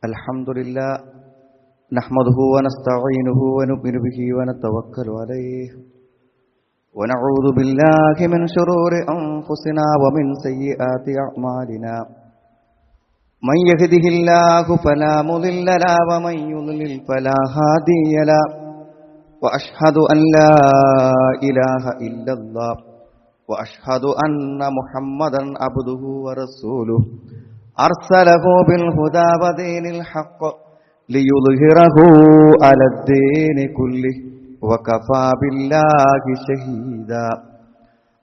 الحمد لله نحمده ونستعينه ونؤمن به ونتوكل عليه ونعوذ بالله من شرور أنفسنا ومن سيئات أعمالنا من يهده الله فلا مضل له ومن يضلل فلا هادي له وأشهد أن لا إله إلا الله وأشهد أن محمدا عبده ورسوله أرسله بالهدى ودين الحق ليظهره على الدين كله وكفى بالله شهيدا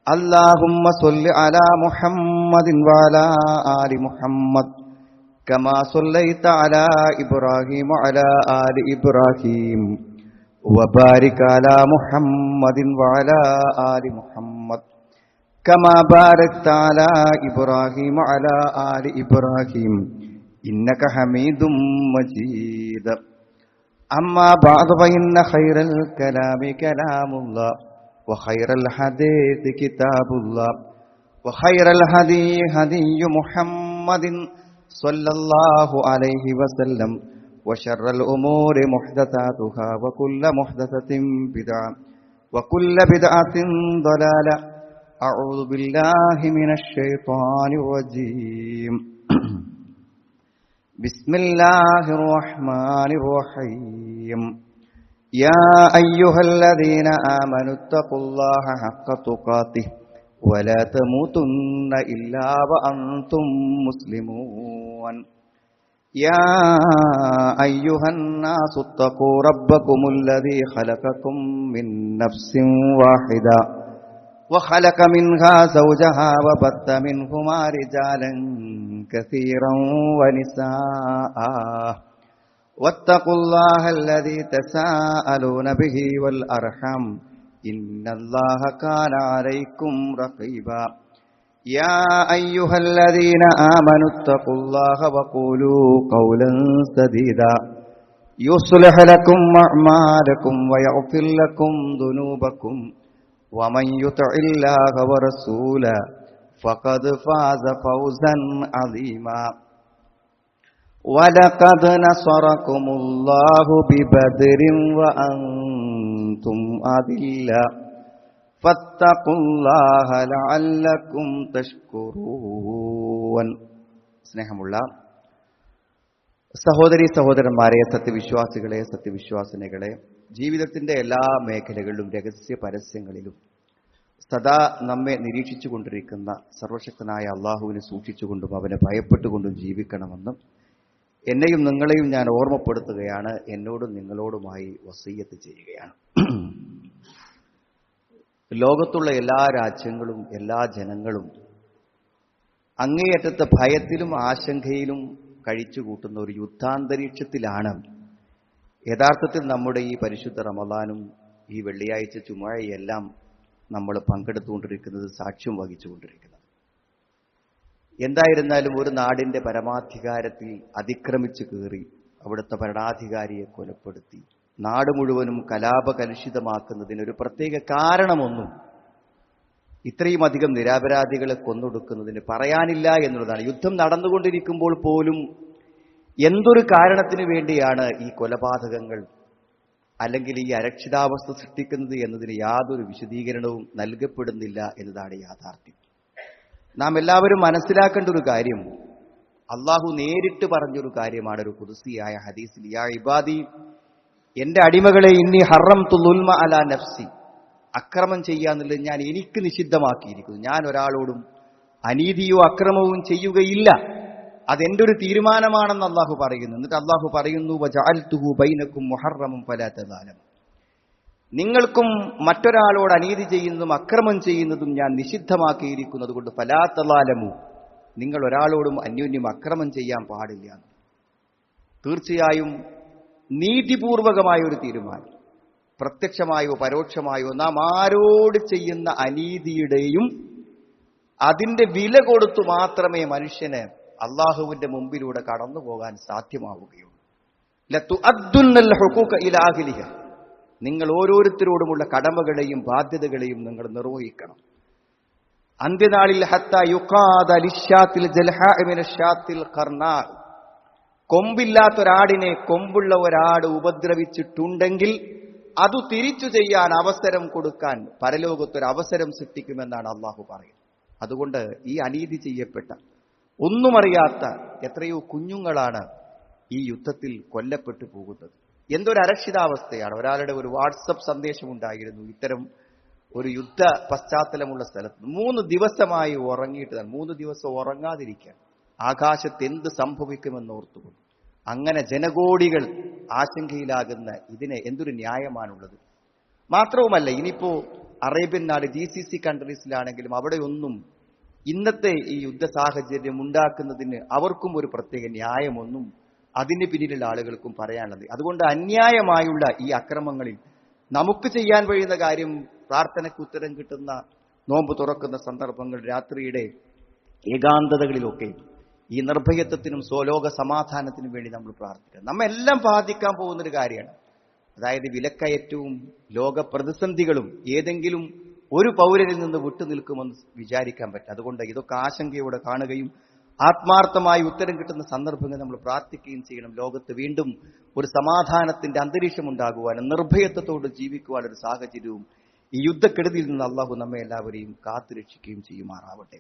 اللهم صل على محمد وعلى آل محمد كما صليت على إبراهيم وعلى آل إبراهيم وبارك على محمد وعلى آل محمد كما باركت على إبراهيم وعلى آل إبراهيم إنك حميد مجيد أما بعد فإن خير الكلام كلام الله وخير الحديث كتاب الله وخير الهدي هدي محمد صلى الله عليه وسلم وشر الأمور محدثاتها وكل محدثة بدعة وكل بدعة ضلالة أعوذ بالله من الشيطان الرجيم بسم الله الرحمن الرحيم يا أيها الذين آمنوا اتقوا الله حق تقاته ولا تموتن إلا وأنتم مسلمون يا أيها الناس اتقوا ربكم الذي خلقكم من نفس واحدة وخلق منها زوجها وبث منهما رجالا كثيرا ونساء واتقوا الله الذي تساءلون به والأرحام إن الله كان عليكم رقيبا يا أيها الذين آمنوا اتقوا الله وقولوا قولا سديدا يصلح لكم أعمالكم ويغفر لكم ذنوبكم ومن يطع الله ورسوله فقد فاز فوزا عظيما ولقد نصركم الله ببدر وأنتم أذلة فاتقوا الله لعلكم تشكرون സ്നേഹമുള്ള സഹോദരി സഹോദരന്മാരെ, സത്യവിശ്വാസികളെ, സത്യവിശ്വാസിനികളെ, ജീവിതത്തിന്റെ എല്ലാ മേഖലകളിലും രഹസ്യ പരസ്യങ്ങളിലും സദാ നമ്മെ നിരീക്ഷിച്ചു കൊണ്ടിരിക്കുന്ന സർവശക്തനായ അള്ളാഹുവിനെ സൂക്ഷിച്ചുകൊണ്ടും അവനെ ഭയപ്പെട്ടുകൊണ്ടും ജീവിക്കണമെന്നും എന്നെയും നിങ്ങളെയും ഞാൻ ഓർമ്മപ്പെടുത്തുകയാണ്. എന്നോടും നിങ്ങളോടുമായി വസിയ്യത്ത് ചെയ്യുകയാണ്. ലോകത്തുള്ള എല്ലാ രാജ്യങ്ങളും എല്ലാ ജനങ്ങളും അങ്ങേയറ്റത്തെ ഭയത്തിലും ആശങ്കയിലും കഴിച്ചുകൂട്ടുന്ന ഒരു യുദ്ധാന്തരീക്ഷത്തിലാണ് യഥാർത്ഥത്തിൽ നമ്മുടെ ഈ പരിശുദ്ധ റമദാനും ഈ വെള്ളിയാഴ്ച ചുമഴയെല്ലാം നമ്മൾ പങ്കെടുത്തുകൊണ്ടിരിക്കുന്നത്, സാക്ഷ്യം വഹിച്ചുകൊണ്ടിരിക്കുന്നത്. എന്തായിരുന്നാലും ഒരു നാടിന്റെ പരമാധികാരത്തിൽ അതിക്രമിച്ചു കയറി അവിടുത്തെ ഭരണാധികാരിയെ കൊലപ്പെടുത്തി നാട് മുഴുവനും കലാപകലുഷിതമാക്കുന്നതിനൊരു പ്രത്യേക കാരണമൊന്നും ഇത്രയും അധികം നിരപരാധികളെ കൊന്നൊടുക്കുന്നതിന് പറയാനില്ല എന്നുള്ളതാണ്. യുദ്ധം നടന്നുകൊണ്ടിരിക്കുമ്പോൾ പോലും എന്തൊരു കാരണത്തിന് വേണ്ടിയാണ് ഈ കൊലപാതകങ്ങൾ അല്ലെങ്കിൽ ഈ അരക്ഷിതാവസ്ഥ സൃഷ്ടിക്കുന്നത് എന്നതിന് യാതൊരു വിശദീകരണവും നൽകപ്പെടുന്നില്ല എന്നതാണ് യാഥാർത്ഥ്യം. നാം എല്ലാവരും മനസ്സിലാക്കേണ്ട ഒരു കാര്യം, അള്ളാഹു നേരിട്ട് പറഞ്ഞൊരു കാര്യമാണ് ഒരു ഖുദ്സിയായ ഹദീസിൽ, യാ ഇബാദി, എന്റെ അടിമകളെ, ഇന്നി ഹറംതു ളുൽമ അലാ നഫ്സി, അക്രമം ചെയ്യാന്നുള്ളത് ഞാൻ എനിക്ക് നിഷിദ്ധമാക്കിയിരിക്കുന്നു. ഞാൻ ഒരാളോടും അനീതിയോ അക്രമവും ചെയ്യുകയില്ല, അതെന്റെ ഒരു തീരുമാനമാണെന്ന് അള്ളാഹു പറയുന്നു. എന്നിട്ട് അള്ളാഹു പറയുന്നു, വജഅൽതുഹു ബൈനക്കും മുഹറമൻ ഫലാ തദാലമു, നിങ്ങൾക്കും മറ്റൊരാളോട് അനീതി ചെയ്യുന്നതും അക്രമം ചെയ്യുന്നതും ഞാൻ നിഷിദ്ധമാക്കിയിരിക്കുന്നത് കൊണ്ട് ഫലാ തദാലമു, നിങ്ങൾ ഒരാളോടും അന്യോന്യം അക്രമം ചെയ്യാൻ പാടില്ല. തീർച്ചയായും നീതിപൂർവകമായ ഒരു തീരുമാനം, പ്രത്യക്ഷമായോ പരോക്ഷമായോ നാം ആരോട് ചെയ്യുന്ന അനീതിയുടെയും അതിന്റെ വില കൊടുത്തു മാത്രമേ മനുഷ്യന് അള്ളാഹുവിന്റെ മുമ്പിലൂടെ കടന്നു പോകാൻ സാധ്യമാവുകയുള്ളൂ. ലതുഅദ്ദുന്നൽ ഹുഖൂഖ ഇലാ അഹ്ലിഹ, നിങ്ങൾ ഓരോരുത്തരോടുമുള്ള കടമകളെയും ബാധ്യതകളെയും നിങ്ങൾ നിർവഹിക്കണം. അന്ത്യനാളിൽ ഹത്താ യുഖാദ ലിശ്ശാത്തിൽ ജൽഹാ മിന ഷാത്തിൽ ഖർനാ, കൊമ്പില്ലാത്തൊരാടിനെ കൊമ്പുള്ള ഒരാട് ഉപദ്രവിച്ചിട്ടുണ്ടെങ്കിൽ അത് തിരിച്ചു ചെയ്യാൻ അവസരം കൊടുക്കാൻ പരലോകത്തൊരു അവസരം സൃഷ്ടിക്കുമെന്നാണ് അള്ളാഹു പറയുന്നത്. അതുകൊണ്ട് ഈ അനീതി ചെയ്യപ്പെട്ട ഒന്നും അറിയാത്ത എത്രയോ കുഞ്ഞുങ്ങളാണ് ഈ യുദ്ധത്തിൽ കൊല്ലപ്പെട്ടു പോകുന്നത്. എന്തൊരു അരക്ഷിതാവസ്ഥയാണ്. ഒരാളുടെ ഒരു വാട്സപ്പ് സന്ദേശം ഉണ്ടായിരുന്നു, ഇത്തരം ഒരു യുദ്ധ പശ്ചാത്തലമുള്ള സ്ഥലത്ത് 3 ദിവസമായി ഉറങ്ങിയിട്ട് 3 ദിവസം ഉറങ്ങാതിരിക്കാൻ, ആകാശത്ത് എന്ത് സംഭവിക്കുമെന്ന് ഓർത്തുകൊണ്ട് അങ്ങനെ ജനകോടികൾ ആശങ്കയിലാകുന്ന ഇതിന് എന്തൊരു ന്യായമാണുള്ളത്. മാത്രവുമല്ല, ഇനിയിപ്പോ അറേബ്യൻ നാട് GCC കൺട്രീസിലാണെങ്കിലും അവിടെയൊന്നും ഇന്നത്തെ ഈ യുദ്ധ സാഹചര്യം ഉണ്ടാക്കുന്നതിന് അവർക്കും ഒരു പ്രത്യേക ന്യായമൊന്നും അതിന് പിന്നിലുള്ള ആളുകൾക്കും പറയാനുള്ളത്. അതുകൊണ്ട് അന്യായമായുള്ള ഈ അക്രമങ്ങളിൽ നമുക്ക് ചെയ്യാൻ കഴിയുന്ന കാര്യം, പ്രാർത്ഥനയ്ക്ക് ഉത്തരം കിട്ടുന്ന, നോമ്പ് തുറക്കുന്ന സന്ദർഭങ്ങൾ, രാത്രിയുടെ ഏകാന്തതകളിലൊക്കെ ഈ നിർഭയത്വത്തിനും സ്വലോക സമാധാനത്തിനും വേണ്ടി നമ്മൾ പ്രാർത്ഥിക്കുക. നമ്മെല്ലാം ബാധിക്കാൻ പോകുന്നൊരു കാര്യമാണ്. അതായത് വിലക്കയറ്റവും ലോക പ്രതിസന്ധികളും ഏതെങ്കിലും ഒരു പൗരനിൽ നിന്ന് വിട്ടുനിൽക്കുമെന്ന് വിചാരിക്കാൻ പറ്റും. അതുകൊണ്ട് ഇതൊക്കെ ആശങ്കയോടെ കാണുകയും ആത്മാർത്ഥമായി ഉത്തരം കിട്ടുന്ന സന്ദർഭങ്ങൾ നമ്മൾ പ്രാർത്ഥിക്കുകയും ചെയ്യണം. ലോകത്ത് വീണ്ടും ഒരു സമാധാനത്തിന്റെ അന്തരീക്ഷം ഉണ്ടാകുവാനും നിർഭയത്വത്തോട് ജീവിക്കുവാനൊരു സാഹചര്യവും ഈ യുദ്ധക്കെടുതിയിൽ നിന്ന് അള്ളാഹു നമ്മെ എല്ലാവരെയും കാത്തുരക്ഷിക്കുകയും ചെയ്യുമാറാവട്ടെ.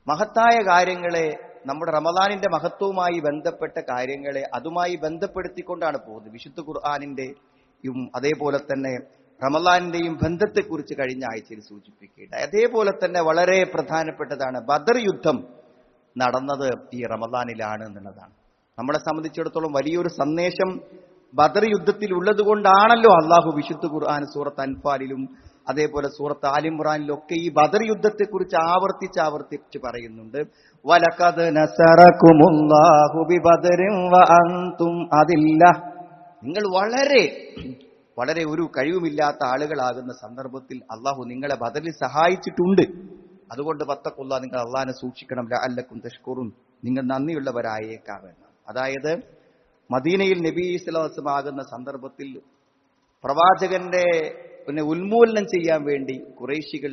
മഹത്തായ കാര്യങ്ങളെ, നമ്മുടെ റമദാനിന്റെ മഹത്വവുമായി ബന്ധപ്പെട്ട കാര്യങ്ങളെ അതുമായി ബന്ധപ്പെടുത്തിക്കൊണ്ടാണ് പോകുന്നത്. വിശുദ്ധ ഖുർആനിന്റെയും അതേപോലെ തന്നെ റമദാനിന്റെയും ബന്ധത്തെക്കുറിച്ച് കഴിഞ്ഞ ആഴ്ചയിൽ സൂചിപ്പിക്കുകയുണ്ടായി. അതേപോലെ തന്നെ വളരെ പ്രധാനപ്പെട്ടതാണ്, ബദർ യുദ്ധം നടന്നത് ഈ റമദാനിലാണ് എന്നുള്ളതാണ്. നമ്മളെ സംബന്ധിച്ചിടത്തോളം വലിയൊരു സന്ദേശം ബദർ യുദ്ധത്തിൽ ഉള്ളത് കൊണ്ടാണല്ലോ അള്ളാഹു വിശുദ്ധ ഖുർആൻ സൂറത്ത് അൻഫാലിലും അതേപോലെ സൂറത്ത് ആലിംറാനിലൊക്കെ ഈ ബദർ യുദ്ധത്തെക്കുറിച്ച് ആവർത്തിച്ച് പറയുന്നുണ്ട്. വലഖദ് നസറകുമുല്ലാഹു ബിബദരിൻ വഅൻതും അദില്ല. നിങ്ങൾ വളരെ ഒരു കഴിവുമില്ലാത്ത ആളുകളാകുന്ന സന്ദർഭത്തിൽ അള്ളാഹു നിങ്ങളെ ബദറിൽ സഹായിച്ചിട്ടുണ്ട്. അതുകൊണ്ട് വത്തഖുല്ലാ, നിങ്ങൾ അള്ളാഹിനെ സൂക്ഷിക്കണം, ലഅല്ലക്കും തഷ്കുറുൻ, നിങ്ങൾ നന്ദിയുള്ളവരായേക്കാമെന്ന്. അതായത് മദീനയിൽ നബി സ്വല്ലല്ലാഹു അലൈഹി വസല്ലം ആകുന്ന സന്ദർഭത്തിൽ പ്രവാചകന്റെ ഉന്മൂലനം ചെയ്യാൻ വേണ്ടി ഖുറൈശികൾ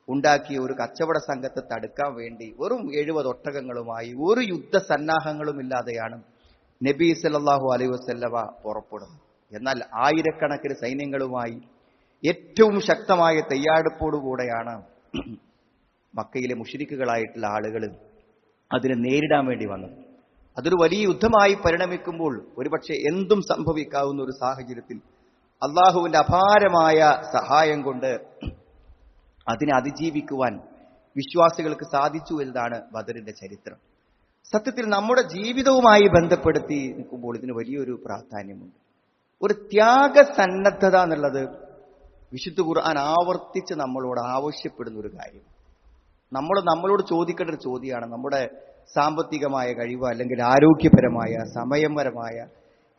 ഉണ്ടാക്കിയ ഒരു കച്ചവട സംഘത്തെ തടുക്കാൻ വേണ്ടി വെറും 70 ഒട്ടകങ്ങളുമായി ഒരു യുദ്ധ സന്നാഹങ്ങളും ഇല്ലാതെയാണ് നബി സല്ലല്ലാഹു അലൈഹി വസല്ലമ പുറപ്പെടുന്നത്. എന്നാൽ ആയിരക്കണക്കിന് സൈന്യങ്ങളുമായി ഏറ്റവും ശക്തമായ തയ്യാറെടുപ്പോടുകൂടെയാണ് മക്കയിലെ മുശ്രിക്കുകളായിട്ടുള്ള ആളുകൾ അതിനെ നേരിടാൻ വേണ്ടി വന്നത്. അതൊരു വലിയ യുദ്ധമായി പരിണമിക്കുമ്പോൾ ഒരുപക്ഷെ എന്തും സംഭവിക്കാവുന്ന ഒരു സാഹചര്യത്തിൽ അള്ളാഹുവിന്റെ അപാരമായ സഹായം കൊണ്ട് അതിനെ അതിജീവിക്കുവാൻ വിശ്വാസികൾക്ക് സാധിച്ചു എന്നതാണ് ബദറിന്റെ ചരിത്രം. സത്യത്തിൽ നമ്മുടെ ജീവിതവുമായി ബന്ധപ്പെടുത്തി നിൽക്കുമ്പോൾ ഇതിന് വലിയൊരു പ്രാധാന്യമുണ്ട്. ഒരു ത്യാഗസന്നദ്ധത എന്നുള്ളത് വിശുദ്ധ ഖുർആൻ ആവർത്തിച്ച് നമ്മളോട് ആവശ്യപ്പെടുന്ന ഒരു കാര്യം. നമ്മളോട് ചോദിക്കേണ്ട ഒരു ചോദ്യമാണ്. നമ്മുടെ സാമ്പത്തികമായ കഴിവ് അല്ലെങ്കിൽ ആരോഗ്യപരമായ സമയപരമായ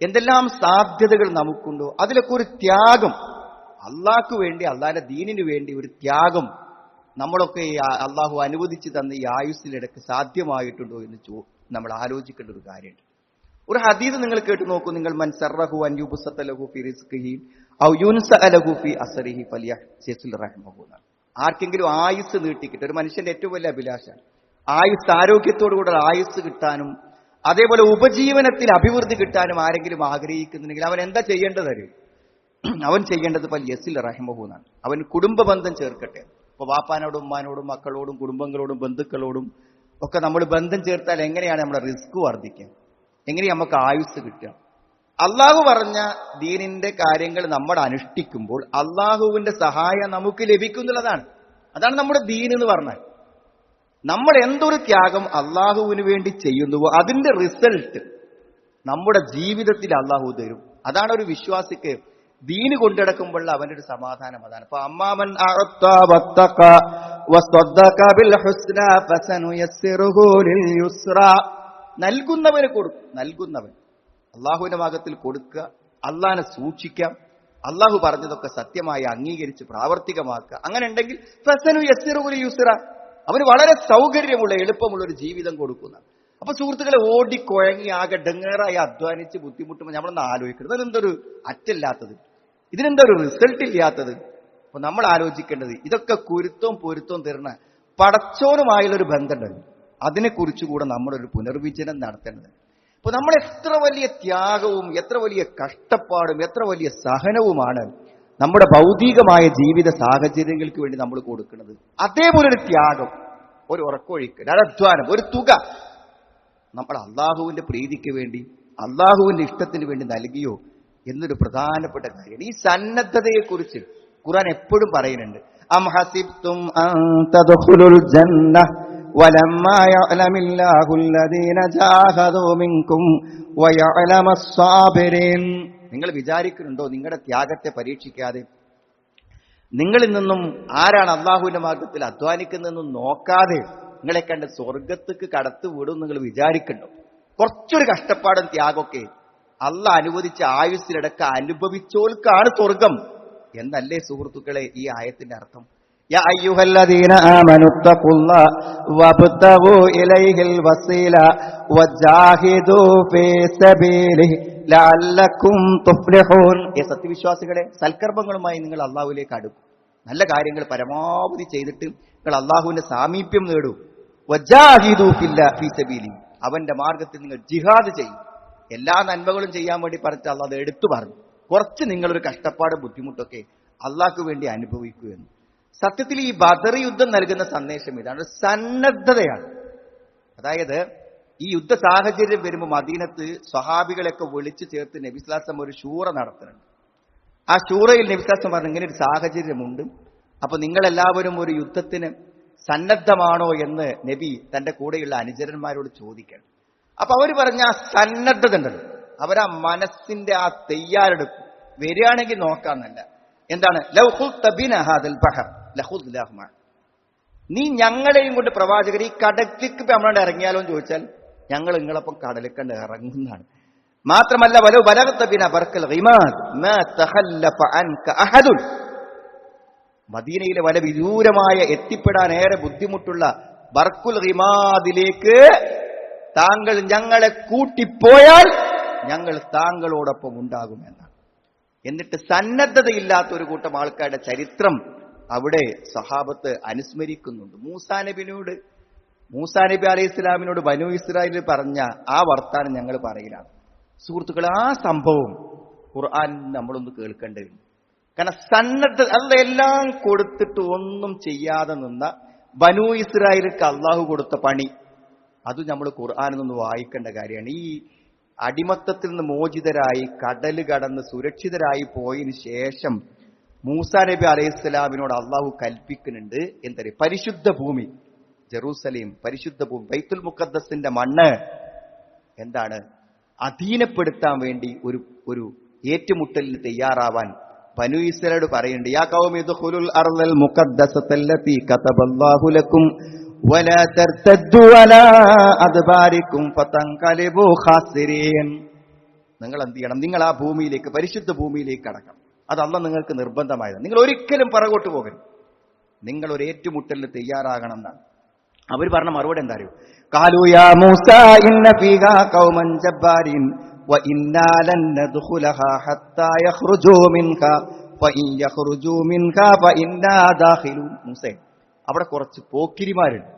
എന്തെല്ലാം സാധ്യതകൾ നമുക്കുണ്ടോ അതിലൊക്കെ ഒരു ത്യാഗം, അള്ളാഹ്ക്ക് വേണ്ടി, അള്ളാഹിന്റെ ദീനിനു വേണ്ടി ഒരു ത്യാഗം നമ്മളൊക്കെ അള്ളാഹു അനുവദിച്ചു തന്ന ഈ ആയുസ്സിലിടക്ക് സാധ്യമായിട്ടുണ്ടോ എന്ന് നമ്മൾ ആലോചിക്കേണ്ട ഒരു കാര്യമുണ്ട്. ഒരു ഹദീസ് നിങ്ങൾ കേട്ടു നോക്കൂ. നിങ്ങൾ മൻ സറഹു അൻ യുബ്സത ലഹു ഫി റിസ്ഖിഹി ഔ യുൻസഅ ലഹു ഫി അസ്രിഹി ഫലിയഹ്സിൽ റഹ്മഹു. ആർക്കെങ്കിലും ആയുസ് നീട്ടിക്കിട്ടും, ഒരു മനുഷ്യന്റെ ഏറ്റവും വലിയ അഭിലാഷമാണ് ആയുസ്, ആരോഗ്യത്തോടുകൂടെ ആയുസ് കിട്ടാനും അതേപോലെ ഉപജീവനത്തിൽ അഭിവൃദ്ധി കിട്ടാനും ആരെങ്കിലും ആഗ്രഹിക്കുന്നുണ്ടെങ്കിൽ അവൻ എന്താ ചെയ്യേണ്ടത്? അവൻ ചെയ്യേണ്ടത് ഫലിയഹ്സിൽ റഹ്മഹു എന്നാണ്. അവൻ കുടുംബ ബന്ധം ചേർക്കട്ടെ. ഇപ്പൊ വാപ്പാനോടും ഉമ്മാനോടും മക്കളോടും കുടുംബങ്ങളോടും ബന്ധുക്കളോടും ഒക്കെ നമ്മൾ ബന്ധം ചേർത്താൽ എങ്ങനെയാണ് നമ്മുടെ റിസ്ക് വർദ്ധിക്കുക, എങ്ങനെ നമുക്ക് ആയുസ് കിട്ടുക? അള്ളാഹു പറഞ്ഞ ദീനിന്റെ കാര്യങ്ങൾ നമ്മൾ അനുഷ്ഠിക്കുമ്പോൾ അള്ളാഹുവിന്റെ സഹായം നമുക്ക് ലഭിക്കുന്നുള്ളതാണ്. അതാണ് നമ്മുടെ ദീൻ എന്ന് പറഞ്ഞാൽ. നമ്മൾ എന്തൊരു ത്യാഗം അള്ളാഹുവിന് വേണ്ടി ചെയ്യുന്നുവോ അതിന്റെ റിസൾട്ട് നമ്മുടെ ജീവിതത്തിൽ അള്ളാഹു തരും. അതാണ് ഒരു വിശ്വാസിക്ക് ദീന് കൊണ്ടിടക്കുമ്പോൾ അവന്റെ ഒരു സമാധാനം. അതാണ് ഇപ്പൊ അമ്മാമൻ നൽകുന്നവന് കൊടുക്കും. നൽകുന്നവൻ അള്ളാഹുവിന്റെ ഭാഗത്തിൽ കൊടുക്കുക, അള്ളാഹിനെ സൂക്ഷിക്കാം, അള്ളാഹു പറഞ്ഞതൊക്കെ സത്യമായി അംഗീകരിച്ച് പ്രാവർത്തികമാക്കുക. അങ്ങനെ ഉണ്ടെങ്കിൽ ഫസനു യസ്സിറുൽ യുസ്ര, അവന് വളരെ സൗകര്യമുള്ള എളുപ്പമുള്ള ഒരു ജീവിതം കൊടുക്കുന്ന. അപ്പൊ സുഹൃത്തുക്കളെ, ഓടിക്കുഴങ്ങി ആകെ ഡെങ്ങേറായി അധ്വാനിച്ച് ബുദ്ധിമുട്ടുമ്പോൾ നമ്മളൊന്ന് ആലോചിക്കുന്നത് ഇതിനെന്തൊരു അറ്റല്ലാത്തത്, ഇതിനെന്തൊരു റിസൾട്ട് ഇല്ലാത്തത്. അപ്പൊ നമ്മൾ ആലോചിക്കേണ്ടത് ഇതൊക്കെ പൊരുത്തവും തരുന്ന പടച്ചോനുമായുള്ളൊരു ബന്ധമുണ്ടല്ലോ, അതിനെക്കുറിച്ചുകൂടെ നമ്മളൊരു പുനർവിചനം നടത്തേണ്ടത്. അപ്പൊ നമ്മൾ എത്ര വലിയ ത്യാഗവും എത്ര വലിയ കഷ്ടപ്പാടും എത്ര വലിയ സഹനവുമാണ് നമ്മുടെ ഭൗതികമായ ജീവിത സാഹചര്യങ്ങൾക്ക് വേണ്ടി നമ്മൾ കൊടുക്കുന്നത്. അതേപോലെ ഒരു ത്യാഗം, ഒരു ഉറക്കൊഴിക്കൽ, ഒരു അധ്വാനം, ഒരു തുക നമ്മൾ അള്ളാഹുവിന്റെ പ്രീതിക്ക് വേണ്ടി അള്ളാഹുവിന്റെ ഇഷ്ടത്തിന് വേണ്ടി നൽകിയോ എന്നൊരു പ്രധാനപ്പെട്ട കാര്യമാണ്. ഈ സന്നദ്ധതയെക്കുറിച്ച് ഖുർആൻ എപ്പോഴും പറയുന്നുണ്ട്. അം ഹസിബ്തും അൻ തദ്ഖുലുൽ ജന്നഹ വലമ്മാ യഅലമില്ലാഹുല്ലദീന ജാഹദൂ മിൻകും വയഅലമസ് സാബിരീൻ. നിങ്ങൾ വിചാരിക്കുന്നുണ്ടോ നിങ്ങളുടെ ത്യാഗത്തെ പരീക്ഷിക്കാതെ, നിങ്ങളിൽ നിന്നും ആരാണ് അള്ളാഹുവിന്റെ മാർഗത്തിൽ അധ്വാനിക്കുന്നതെന്നും നോക്കാതെ നിങ്ങളെ കണ്ട് സ്വർഗത്തേക്ക് കടത്തു വിടും നിങ്ങൾ വിചാരിക്കണ്ടോ? കുറച്ചൊരു കഷ്ടപ്പാടും ത്യാഗമൊക്കെ അള്ളാഹ് അനുവദിച്ച ആയുസ്സിലടക്ക അനുഭവിച്ചോൽക്കാണ് സ്വർഗം എന്നല്ലേ സുഹൃത്തുക്കളെ ഈ ആയത്തിന്റെ അർത്ഥം? യാ അയ്യുഹല്ലദീന ആമനു തഖുല്ലാഹ വബ്തഗൂ ഇലൈഹിൽ വസീല വജാഹിദൂ ഫീ സബീലിഹി ലഅല്ലക്കും തുഫ്ലിഹൂൻ. സത്യവിശ്വാസികളെ, സൽക്കർമ്മങ്ങളുമായി നിങ്ങൾ അള്ളാഹുവിലേക്ക് അടുക്കും. നല്ല കാര്യങ്ങൾ പരമാവധി ചെയ്തിട്ട് നിങ്ങൾ അള്ളാഹുവിന്റെ സാമീപ്യം നേടൂ. വജാഹിദൂ ഫീ സബീലിഹി, അവന്റെ മാർഗത്തിൽ നിങ്ങൾ ജിഹാദ് ചെയ്യും. എല്ലാ നന്മകളും ചെയ്യാൻ വേണ്ടി പറഞ്ഞിട്ട് അള്ളാഹ് അത് എടുത്തു പറഞ്ഞു. കുറച്ച് നിങ്ങളൊരു കഷ്ടപ്പാട് ബുദ്ധിമുട്ടൊക്കെ അള്ളാഹ്ക്ക് വേണ്ടി അനുഭവിക്കൂ എന്ന്. സത്യത്തിൽ ഈ ബദർ യുദ്ധം നൽകുന്ന സന്ദേശം ഇതാണ്, സന്നദ്ധതയാണ്. അതായത് ഈ യുദ്ധ സാഹചര്യം വരുമ്പോൾ മദീനത്ത് സ്വഹാബികളെയൊക്കെ വിളിച്ചു ചേർത്ത് നബി സ്വല്ലല്ലാഹു അലൈഹി വസല്ലം ഒരു ശൂറ നടത്തുന്നുണ്ട്. ആ ശൂറയിൽ നബി സ്വല്ലല്ലാഹു അലൈഹി വസല്ലം പറഞ്ഞു, ഇങ്ങനെ ഒരു സാഹചര്യമുണ്ട്, അപ്പൊ നിങ്ങളെല്ലാവരും ഒരു യുദ്ധത്തിന് സന്നദ്ധമാണോ എന്ന് നബി തന്റെ കൂടെയുള്ള അനുചരന്മാരോട് ചോദിക്കണം. അപ്പൊ അവർ പറഞ്ഞ ആ സന്നദ്ധത ഉണ്ടല്ലോ, അവരാ മനസ്സിന്റെ ആ തയ്യാറെടുപ്പ് വരികയാണെങ്കിൽ നോക്കാന്നല്ല. എന്താണ്? ലൗ ഖുൽത ബിനാ ഹാദൽ ബഹർ ലഖുദ്നാഹു മഅ, നീ ഞങ്ങളെയും കൊണ്ട് പ്രവാചകർ ഈ കടലിലേക്ക് നമ്മളോട് ഇറങ്ങിയാലോ എന്ന് ചോദിച്ചാൽ ഞങ്ങൾ നിങ്ങളൊപ്പം കടലിൽ കണ്ട് ഇറങ്ങുന്നതാണ്. മാത്രമല്ല വലൗ ബലഗത ബിനാ ബർക്കൽ ഗിമാദ് മാ തഖല്ലഫ അൻക അഹദുൻ, മദീനയിലെ വല വിദൂരമായ എത്തിപ്പെടാൻ ഏറെ ബുദ്ധിമുട്ടുള്ള ബർക്കുൽ ഗിമാദിലേക്ക് താങ്കൾ ഞങ്ങളെ കൂട്ടിപ്പോയാൽ ഞങ്ങൾ താങ്കളോടൊപ്പം ഉണ്ടാകുമെന്നാണ്. എന്നിട്ട് സന്നദ്ധതയില്ലാത്ത ഒരു കൂട്ടം ആൾക്കാരുടെ ചരിത്രം അവിടെ സഹാബത്ത് അനുസ്മരിക്കുന്നുണ്ട്. മൂസാ നബി അലൈഹി ഇസ്ലാമിനോട് ബനൂ ഇസ്രായേലിൽ പറഞ്ഞ ആ വർത്താനം ഞങ്ങൾ പറയിലാണ്. സുഹൃത്തുക്കളെ, ആ സംഭവം ഖുർആൻ നമ്മളൊന്ന് കേൾക്കേണ്ടതുണ്ട്. കാരണം സന്നദ്ധ അതെല്ലാം കൊടുത്തിട്ട് ഒന്നും ചെയ്യാതെ നിന്ന ബനൂ ഇസ്രായേലിക്ക് അള്ളാഹു കൊടുത്ത പണി, അത് നമ്മൾ ഖുർആനിൽ നിന്ന് വായിക്കേണ്ട കാര്യമാണ്. ഈ അടിമത്തത്തിൽ നിന്ന് മോചിതരായി കടല് കടന്ന് സുരക്ഷിതരായി പോയതിനു ശേഷം മൂസാ നബി അലൈഹി സ്വലാമിനോട് അള്ളാഹു കൽപ്പിക്കുന്നുണ്ട്, എന്തറിയ, പരിശുദ്ധ ഭൂമി ജെറൂസലേം, പരിശുദ്ധ ഭൂമി ബൈത്തുൽ മുഖദ്ദസിന്റെ മണ്ണ് എന്താണ് അധീനപ്പെടുത്താൻ വേണ്ടി ഒരു ഏറ്റുമുട്ടലിന് തയ്യാറാവാൻ ബനൂ ഇസ്രായേലോട് പറയുന്നുണ്ട്. യാ ഖൗമി ദഖുലുൽ അർളൽ മുഖദ്ദസത്തല്ലതി കതബല്ലാഹു ലക്കും വലാ തർതദ്ദു അലാ അദ്ബാരിക്കും ഫതൻഖലിബു ഖാസിരീൻ. നിങ്ങൾ എന്ത് ചെയ്യണം? നിങ്ങൾ ആ ഭൂമിയിലേക്ക്, പരിശുദ്ധ ഭൂമിയിലേക്ക് കടക്കണം. അത് അല്ലാഹ് നിങ്ങൾക്ക് നിർബന്ധമായതാണ്. നിങ്ങൾ ഒരിക്കലും പുറകോട്ട് പോകരുത്. നിങ്ങൾ ഒരു ഏറ്റുമുട്ടലിന് തയ്യാറാകണം എന്നാണ്. അവർ പറഞ്ഞ മറുപടി എന്താ അറിയോ? ഖാലൂ യാ മൂസാ ഇന്ന ഫീഹാ ഖൗമൻ ജബ്ബാരീൻ വഇന്നാ ലൻ നദ്ഖുലഹാ ഹത്താ യഖ്റുജൂ മിൻഹാ ഫഇൻ യഖ്റുജൂ മിൻഹാ ഫഇന്നാ ദാഖിലൂൻ. മൂസേ, അവിടെ കുറച്ച് പോക്കിരിമാരുണ്ട്.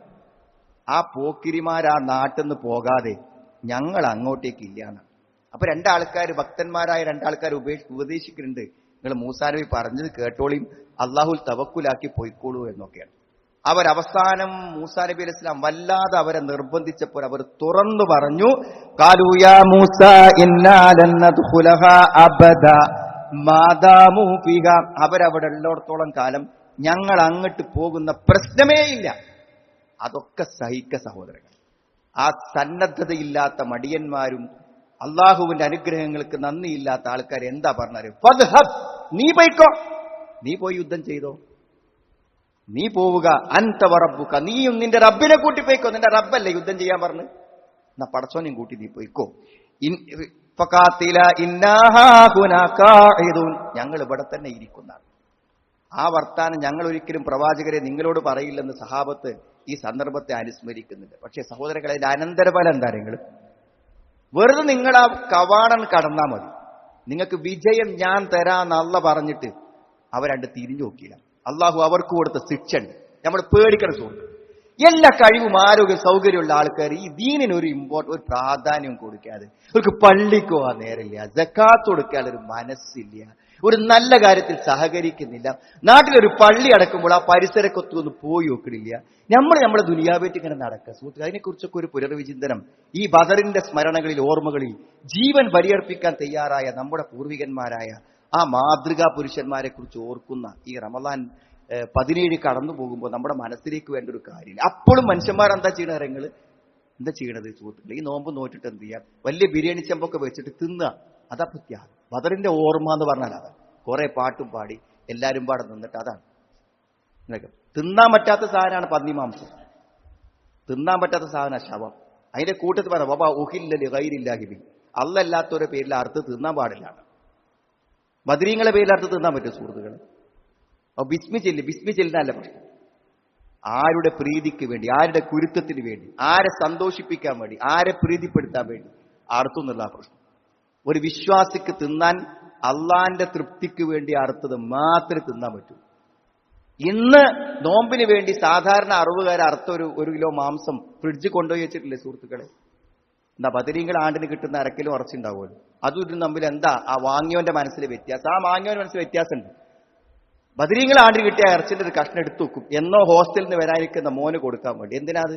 ആ പോക്കിരിമാർ ആ നാട്ടിൽ നിന്ന് പോകാതെ ഞങ്ങൾ അങ്ങോട്ടേക്ക് ഇല്ലാന്ന്. അപ്പൊ ഭക്തന്മാരായ രണ്ടാൾക്കാർ ഉപദേശിക്കുന്നുണ്ട്, നിങ്ങൾ മൂസാ നബി പറഞ്ഞത് കേട്ടോളിയും, അള്ളാഹുൽ തവക്കുലാക്കി പോയിക്കോളൂ എന്നൊക്കെയാണ്. അവരവസാനം മൂസാ നബി അലൈഹി സ്വലാം വല്ലാതെ അവരെ നിർബന്ധിച്ചപ്പോൾ അവർ തുറന്നു പറഞ്ഞു, ഖാലൂ യാ മൂസാ ഇന്നാ ലൻ നദ്ഖുലഹാ അബദാ മാ ദാമൂ ഫീഹാ, അവരവിടെ ഉള്ളിടത്തോളം കാലം ഞങ്ങൾ അങ്ങോട്ട് പോകുന്ന പ്രശ്നമേ ഇല്ല. അതൊക്കെ സഹിക്ക സഹോദരങ്ങൾ. ആ സന്നദ്ധതയില്ലാത്ത മടിയന്മാരും അള്ളാഹുവിന്റെ അനുഗ്രഹങ്ങൾക്ക് നന്ദിയില്ലാത്ത ആൾക്കാർ എന്താ പറഞ്ഞാലും, ഫദ്ഹബ്, നീ പോയിക്കോ, നീ പോയി യുദ്ധം ചെയ്തോ, നീ പോവുക, അൻത വറബ്ബുക, നീയും നിന്റെ റബ്ബിനെ കൂട്ടി പോയിക്കോ. നിന്റെ റബ്ബല്ലേ യുദ്ധം ചെയ്യാൻ പറഞ്ഞു, എന്നാ പടച്ചോനെയും കൂട്ടി നീ പോയിക്കോ. ഞങ്ങൾ ഇവിടെ തന്നെ ഇരിക്കുന്നതാണ്. ആ വർത്താനം ഞങ്ങൾ ഒരിക്കലും പ്രവാചകരെ നിങ്ങളോട് പറയില്ലെന്ന് സഹാബത്ത് ഈ സന്ദർഭത്തെ അനുസ്മരിക്കുന്നുണ്ട്. പക്ഷേ സഹോദരങ്ങളെ, അതിന്റെ അനന്തരഫലം എന്താ? നിങ്ങൾ വെറുതെ നിങ്ങൾ ആ കവാടം കടന്നാൽ മതി, നിങ്ങൾക്ക് വിജയം ഞാൻ തരാന്ന് അള്ളാഹ് പറഞ്ഞിട്ട് അവരണ്ട് തിരിഞ്ഞു നോക്കിയില്ല. അള്ളാഹു അവർക്ക് കൊടുത്ത ശിക്ഷ ഉണ്ട്, നമ്മൾ പേടിക്കണം സുഹൃത്ത്. എല്ലാ കഴിവും ആരോഗ്യ സൗകര്യമുള്ള ആൾക്കാർ ഈ ദീനിന് ഒരു പ്രാധാന്യം കൊടുക്കാതെ, അവർക്ക് പള്ളിക്ക് പോകാൻ നേരമില്ല, സക്കാത്ത് കൊടുക്കാനൊരു മനസ്സില്ല, ഒരു നല്ല കാര്യത്തിൽ സഹകരിക്കുന്നില്ല, നാട്ടിലൊരു പള്ളി അടക്കുമ്പോൾ ആ പരിസരത്തൊക്കെ ഒന്ന് പോയി നോക്കണില്ല. നമ്മുടെ ദുനിയാവേറ്റ് ഇങ്ങനെ നടക്കുക. സുഹൃത്തുക്കൾ, അതിനെക്കുറിച്ചൊക്കെ ഒരു പുനർവിചിന്തനം ഈ ബദറിന്റെ സ്മരണകളിൽ, ഓർമ്മകളിൽ ജീവൻ ബലിയർപ്പിക്കാൻ തയ്യാറായ നമ്മുടെ പൂർവികന്മാരായ ആ മാതൃകാ പുരുഷന്മാരെ കുറിച്ച് ഓർക്കുന്ന ഈ റമദാൻ 17 കടന്നു പോകുമ്പോൾ നമ്മുടെ മനസ്സിലേക്ക് വേണ്ട ഒരു കാര്യമില്ല. അപ്പോഴും മനുഷ്യന്മാരെന്താ ചെയ്യണ കാര്യങ്ങൾ എന്താ ചെയ്യണത് സുഹൃത്തുക്കൾ? ഈ നോമ്പ് നോറ്റിട്ട് എന്ത് ചെയ്യാം? വലിയ ബിരിയാണി ചെമ്പൊക്കെ വെച്ചിട്ട് തിന്നുക. അതാ ത്യാഗം. ബദറിന്റെ ഓർമ്മ എന്ന് പറഞ്ഞാൽ അതാണ്. കുറെ പാട്ടും പാടി എല്ലാരും പാടെ നിന്നിട്ട് അതാണ്. തിന്നാൻ പറ്റാത്ത സാധനമാണ് പന്നി മാംസം, തിന്നാൻ പറ്റാത്ത സാധന ശവം. അതിന്റെ കൂട്ടത്തിൽ പറയാം ബാബാ ഉഹില്ലി ഗൈരില്ലാഹി, അല്ലല്ലാത്തവരുടെ പേരിൽ അറുത്ത് തിന്നാൻ പാടില്ലാണ്. ബദരീങ്ങളെ പേരിൽ അറുത്ത് തിന്നാൻ പറ്റും സുഹൃത്തുക്കളെ? ബിസ്മി ചെല്ലിനല്ല പ്രശ്നം. ആരുടെ പ്രീതിക്ക് വേണ്ടി, ആരുടെ കുരുത്തത്തിന് വേണ്ടി, ആരെ സന്തോഷിപ്പിക്കാൻ വേണ്ടി, ആരെ പ്രീതിപ്പെടുത്താൻ വേണ്ടി അറുത്തുന്നുള്ള പ്രശ്നം. ഒരു വിശ്വാസിക്ക് തിന്നാൻ അള്ളാന്റെ തൃപ്തിക്ക് വേണ്ടി അറുത്തത് മാത്രമേ തിന്നാൻ പറ്റൂ. ഇന്ന് നോമ്പിന് വേണ്ടി സാധാരണ അറുപതുകാർ അറുത്ത ഒരു കിലോ മാംസം ഫ്രിഡ്ജ് കൊണ്ടുപോയി വെച്ചിട്ടില്ലേ സുഹൃത്തുക്കളെ? എന്താ ബദരീങ്ങൾ ആണ്ടിന് കിട്ടുന്ന അരക്കിലോ ഉറച്ചുണ്ടാവുമല്ലോ. അതും ഇതും തമ്മിൽ എന്താ ആ വാങ്ങിയവന്റെ മനസ്സിൽ വ്യത്യാസം? ആ വാങ്ങിയവന്റെ മനസ്സിൽ വ്യത്യാസമുണ്ട്. ബദരീങ്ങൾ ആണ്ടിന് കിട്ടിയ ഇറച്ചിന്റെ ഒരു കഷ്ണം എടുത്തു വെക്കും, എന്നോ ഹോസ്റ്റലിൽ നിന്ന് വരാനിരിക്കുന്ന മോന് കൊടുക്കാൻ വേണ്ടി. എന്തിനാ അത്?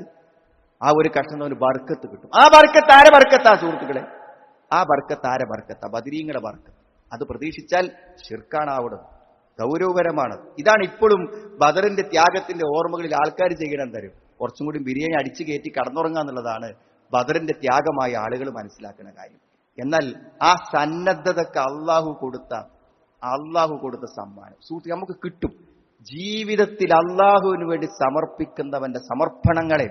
ആ ഒരു കഷ്ണം ഒരു ബർക്കത്ത് കിട്ടും. ആ ബർക്കത്ത് ആരെ ബർക്കത്താ സുഹൃത്തുക്കളെ? ആ ബർക്കത്ത് ആരെ ബർക്കത്താ? ബദരീങ്ങളുടെ ബർക്കത്ത്. അത് പ്രതീക്ഷിച്ചാൽ ശിർക്കാണ് അവിടെ, ഗൗരവകരമാണ്. ഇതാണ് ഇപ്പോഴും ബദറിന്റെ ത്യാഗത്തിന്റെ ഓർമ്മകളിൽ ആൾക്കാർ ചെയ്യണം. തരും കുറച്ചും കൂടി ബിരിയാണി അടിച്ചു കയറ്റി കടന്നുറങ്ങുക എന്നുള്ളതാണ് ബദറിന്റെ ത്യാഗമായി ആളുകൾ മനസ്സിലാക്കുന്ന കാര്യം. എന്നാൽ ആ സന്നദ്ധതക്ക് അള്ളാഹു കൊടുത്ത സമ്മാനം സുഹൃത്ത് നമുക്ക് കിട്ടും. ജീവിതത്തിൽ അള്ളാഹുവിന് വേണ്ടി സമർപ്പിക്കുന്നവന്റെ സമർപ്പണങ്ങളെ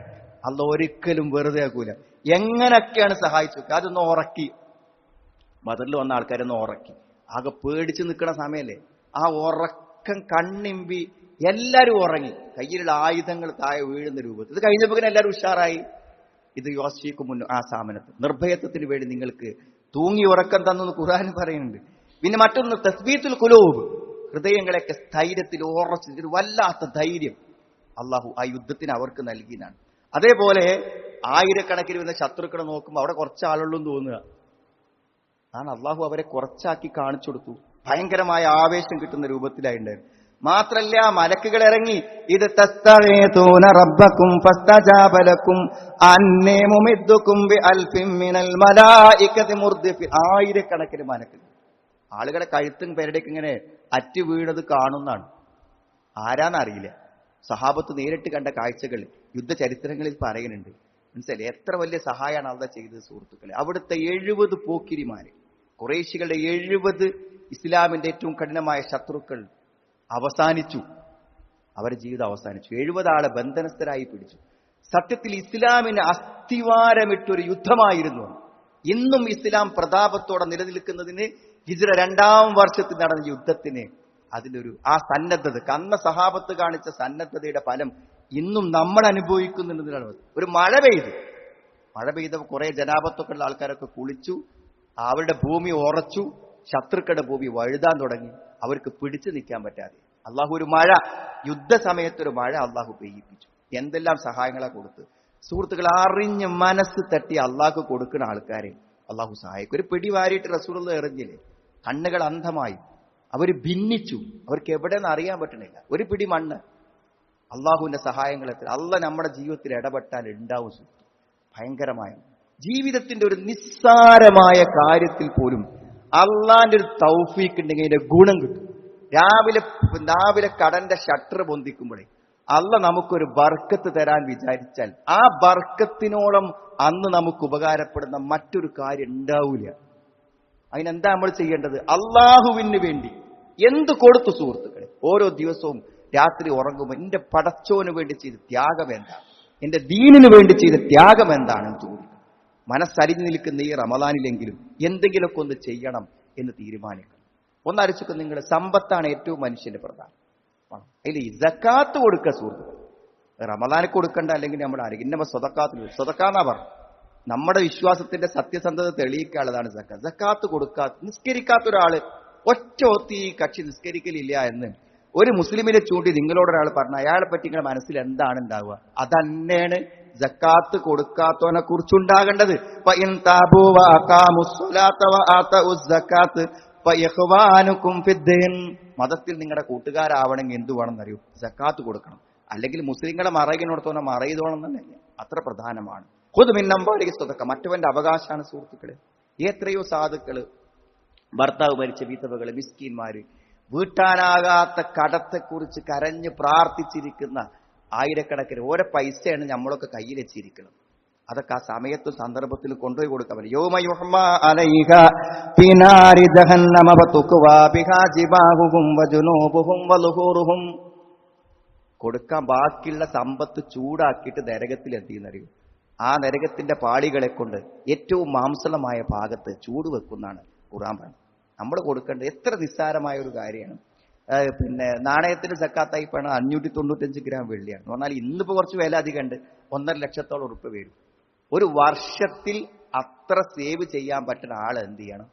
അള്ളാഹു ഒരിക്കലും വെറുതെ ആക്കൂല. എങ്ങനെയൊക്കെയാണ് സഹായിച്ചു? അതൊന്ന് ഉറക്കി, ബദറിൽ വന്ന ആൾക്കാരൊന്ന് ഉറക്കി, ആകെ പേടിച്ച് നിൽക്കുന്ന സമയല്ലേ, ആ ഉറക്കം കണ്ണിമ്പി എല്ലാവരും ഉറങ്ങി, കയ്യിലുള്ള ആയുധങ്ങൾ താഴെ വീഴുന്ന രൂപത്തിൽ. ഇത് കഴിഞ്ഞപ്പോൾ എല്ലാവരും ഉഷാറായി. ഇത് യോശിക്ക് മുൻ ആ സാമനത്ത് നിർഭയത്വത്തിന് വേണ്ടി നിങ്ങൾക്ക് തൂങ്ങി ഉറക്കം തന്നെന്ന് ഖുർആൻ പറയുന്നുണ്ട്. പിന്നെ മറ്റൊന്ന് തസ്ബീത്തുൽ ഖുലൂബ്, ഹൃദയങ്ങളെയൊക്കെ സ്ഥൈര്യത്തിൽ ഉറച്ചു, വല്ലാത്ത ധൈര്യം അള്ളാഹു ആ യുദ്ധത്തിന് അവർക്ക് നൽകിയതാണ്. അതേപോലെ ആയിരക്കണക്കിന് വരുന്ന ശത്രുക്കളെ നോക്കുമ്പോൾ അവിടെ കുറച്ച് ആളുള്ളൂ എന്ന് തോന്നുക. ആണ് അള്ളാഹു അവരെ കുറച്ചാക്കി കാണിച്ചു കൊടുത്തു. ഭയങ്കരമായ ആവേശം കിട്ടുന്ന രൂപത്തിലായിട്ടുണ്ടായിരുന്നു. മാത്രല്ല മലക്കുകൾ ഇറങ്ങി, ഇത് തസ്തഗീഥൂന റബ്ബക്കും ഫസ്തജാബ ലക്കും അന്നീ മുമിദ്ദുക്കും ബിഅൽഫിൻ മിനൽ മലായികതി മുർദിഫിൻ. ആയിരക്കണക്കിന് മലക്കുകൾ ആളുകളെ കഴുത്തും പെരടേക്ക് ഇങ്ങനെ അറ്റു വീണത് കാണുന്നതാണ്. ആരാന്നറിയില്ല. സഹാബത്ത് നേരിട്ട് കണ്ട കാഴ്ചകൾ യുദ്ധ ചരിത്രങ്ങളിൽ പറയുന്നുണ്ട്. മനസ്സിലായി എത്ര വലിയ സഹായമാണ് അള്ളാഹ് ചെയ്തത് സുഹൃത്തുക്കളെ. അവിടുത്തെ 70 പോക്കിരിമാര്, ഖുറൈശികളുടെ 70 ഇസ്ലാമിന്റെ ഏറ്റവും കഠിനമായ ശത്രുക്കൾ അവസാനിച്ചു. അവരുടെ ജീവിതം അവസാനിച്ചു. 70 ആളെ ബന്ധനസ്ഥരായി പിടിച്ചു. സത്യത്തിൽ ഇസ്ലാമിന് അസ്ഥിവാരമിട്ടൊരു യുദ്ധമായിരുന്നു. ഇന്നും ഇസ്ലാം പ്രതാപത്തോടെ നിലനിൽക്കുന്നതിന് ഹിജ്റ 2-ാം വർഷത്തിൽ നടന്ന യുദ്ധത്തിന് ആ സന്നദ്ധത, അന്ന് സഹാബത്ത് കാണിച്ച സന്നദ്ധതയുടെ ഫലം ഇന്നും നമ്മൾ അനുഭവിക്കുന്നുണ്ടെന്നാണ്. ഒരു മഴ പെയ്ത കുറെ ജനാപത്തൊക്കെ ഉള്ള ആൾക്കാരൊക്കെ കുളിച്ചു, അവരുടെ ഭൂമി ഉറച്ചു, ശത്രുക്കളുടെ ഭൂമി വഴുതാൻ തുടങ്ങി, അവർക്ക് പിടിച്ചു നിൽക്കാൻ പറ്റാതെ അള്ളാഹു ഒരു മഴ, യുദ്ധസമയത്തൊരു മഴ അള്ളാഹു പെയ്യിപ്പിച്ചു. എന്തെല്ലാം സഹായങ്ങളാ കൊടുത്ത് സുഹൃത്തുക്കൾ. അറിഞ്ഞ് മനസ്സ് തട്ടി അള്ളാഹു കൊടുക്കുന്ന ആൾക്കാരെ അള്ളാഹു സഹായിക്കും. ഒരു പിടി വാരിയിട്ട് റസൂലുള്ളാഹി എറിഞ്ഞില്ലേ, കണ്ണുകൾ അന്ധമായി, അവർ ഭിന്നിച്ചു, അവർക്ക് എവിടെയെന്ന് അറിയാൻ പറ്റണില്ല. ഒരു പിടി മണ്ണ്. അള്ളാഹുവിന്റെ സഹായങ്ങളെത്ര അള്ളാഹ് നമ്മുടെ ജീവിതത്തിൽ ഇടപെട്ടാൽ ഉണ്ടാവും സുഹൃത്ത്. ഭയങ്കരമായ ജീവിതത്തിന്റെ ഒരു നിസ്സാരമായ കാര്യത്തിൽ പോലും അള്ളാന്റെ ഒരു തൗഫീഖ് ഉണ്ടെങ്കിൽ അതിന്റെ ഗുണം കിട്ടും. രാവിലെ കടന്റെ ഷട്ടർ പൊന്തിക്കുമ്പോഴേ അള്ളാഹ് നമുക്കൊരു ബർക്കത്ത് തരാൻ വിചാരിച്ചാൽ ആ ബർക്കത്തിനോളം അന്ന് നമുക്ക് ഉപകാരപ്പെടുന്ന മറ്റൊരു കാര്യം ഉണ്ടാവില്ല. അതിനെന്താ നമ്മൾ ചെയ്യേണ്ടത്? അള്ളാഹുവിന് വേണ്ടി എന്ത് കൊടുത്തു സുഹൃത്തുക്കളെ? ഓരോ ദിവസവും രാത്രി ഉറങ്ങുമ്പോൾ എന്റെ പടച്ചോന് വേണ്ടി ചെയ്ത ത്യാഗം എന്താണ്, എന്റെ ദീനിന് വേണ്ടി ചെയ്ത ത്യാഗം എന്താണെന്ന് ചോദിക്കും. മനസ്സരിഞ്ഞു നിൽക്കുന്ന ഈ റമദാനിലെങ്കിലും എന്തെങ്കിലുമൊക്കെ ഒന്ന് ചെയ്യണം എന്ന് തീരുമാനിക്കണം. ഒന്നരച്ചൊക്കെ നിങ്ങളുടെ സമ്പത്താണ് ഏറ്റവും മനുഷ്യന്റെ പ്രധാനം. അതിൽ സക്കാത്ത് കൊടുക്കുക സുഹൃത്തുക്കൾ. റമദാന് കൊടുക്കണ്ട, അല്ലെങ്കിൽ നമ്മുടെ ഇന്നമ സ്വതക്കാന്നാ പറഞ്ഞു. നമ്മുടെ വിശ്വാസത്തിന്റെ സത്യസന്ധത തെളിയിക്കാനുള്ളതാണ് സക്കാത്ത്. സക്കാത്ത് കൊടുക്കാത്ത നിസ്കരിക്കാത്ത ഒരാള് ഒറ്റ ഒത്തി ഈ കക്ഷി നിസ്കരിക്കലില്ല എന്ന് ഒരു മുസ്ലിമിനെ ചൂണ്ടി നിങ്ങളോട് ഒരാൾ പറഞ്ഞ അയാളെ പറ്റി നിങ്ങളുടെ മനസ്സിൽ എന്താണ് ഉണ്ടാവുക? അതന്നെയാണ് സക്കാത്ത് കൊടുക്കാത്തവനെ കുറിച്ചുണ്ടാകേണ്ടത്. മതത്തിൽ നിങ്ങളുടെ കൂട്ടുകാരാവണമെങ്കിൽ എന്തു വേണമെന്നറിയൂ? സക്കാത്ത് കൊടുക്കണം. അല്ലെങ്കിൽ മുസ്ലിങ്ങളെ മറകിനോടത്തോനെ മറയിതോണം തന്നെ അത്ര പ്രധാനമാണ്. ഖുദ് മിൻ അംവാലിഹിം സദഖ, മറ്റവന്റെ അവകാശമാണ് സുഹൃത്തുക്കളെ. എത്രയോ സാധുക്കള്, ഭർത്താവ് മരിച്ച വിധവകള്, മിസ്കീന്മാര്, വീട്ടാനാകാത്ത കടത്തെക്കുറിച്ച് കരഞ്ഞ് പ്രാർത്ഥിച്ചിരിക്കുന്ന ആയിരക്കണക്കിന് ഓരോ പൈസയാണ് നമ്മളൊക്കെ കയ്യിൽ വെച്ചിരിക്കുന്നത്. അതൊക്കെ ആ സമയത്തും സന്ദർഭത്തിൽ കൊണ്ടുപോയി കൊടുക്കാൻ പറ്റും. യൗമ യുഹ്മാ അലൈഹ ഫീ നാരി ജഹന്നമ വതുഖ്വാ ബിഹാ ജിബാഹുഹും വജുനൂബുഹും വളുഹൂറുഹും. കൊടുക്കാൻ ബാക്കിയുള്ള സമ്പത്ത് ചൂടാക്കിയിട്ട് നരകത്തിൽ എന്തെയ്യുന്നറിയും? ആ നരകത്തിന്റെ പാളികളെ കൊണ്ട് ഏറ്റവും മാംസളമായ ഭാഗത്ത് ചൂട് വെക്കുന്നതാണ് ഖുർആൻ പറയുന്നത്. നമ്മൾ കൊടുക്കേണ്ടത് എത്ര നിസ്സാരമായ ഒരു കാര്യമാണ്. പിന്നെ നാണയത്തിന് സക്കാത്തായി പണം 595 ഗ്രാം വെള്ളിയാണ് എന്ന് പറഞ്ഞാൽ ഇന്നിപ്പോ കുറച്ച് വില അധികം ഉണ്ട്. 1.5 ലക്ഷത്തോളം ഉറുപ്പ് വരും. ഒരു വർഷത്തിൽ അത്ര സേവ് ചെയ്യാൻ പറ്റുന്ന ആൾ എന്ത് ചെയ്യണം?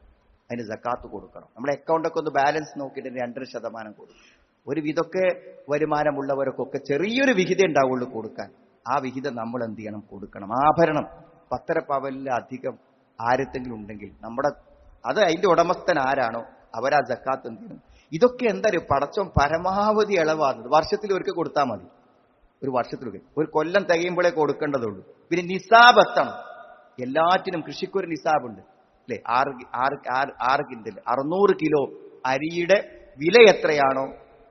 അതിന് സക്കാത്ത് കൊടുക്കണം. നമ്മുടെ അക്കൗണ്ടൊക്കെ ഒന്ന് ബാലൻസ് നോക്കിയിട്ട് 2% കൊടുക്കും. ഒരു വിധമൊക്കെ വരുമാനമുള്ളവർക്കൊക്കെ ചെറിയൊരു വിഹിതം ഉണ്ടാവുള്ളൂ കൊടുക്കാൻ. ആ വിഹിതം നമ്മൾ എന്ത് ചെയ്യണം? കൊടുക്കണം. ആഭരണം 10 പവനിലധികം ആരെത്തെങ്കിലും ഉണ്ടെങ്കിൽ നമ്മുടെ അത് അതിന്റെ ഉടമസ്ഥൻ ആരാണോ അവരാ സക്കാത്ത് എന്ത് ചെയ്യണം? ഇതൊക്കെ എന്തായാലും പടച്ചോൻ പരമാവധി ഇളവാകുന്നത് വർഷത്തിൽ ഒരിക്കൽ കൊടുത്താൽ മതി. ഒരു വർഷത്തിലൊക്കെ ഒരു കൊല്ലം തികയുമ്പോഴേ കൊടുക്കേണ്ടതുള്ളൂ. പിന്നെ നിസാബ് എത്തണം. എല്ലാറ്റിനും കൃഷിക്കൊരു നിസാബുണ്ട് അല്ലെ? 6 കിൻഡൽ 600 കിലോ അരിയുടെ വില എത്രയാണോ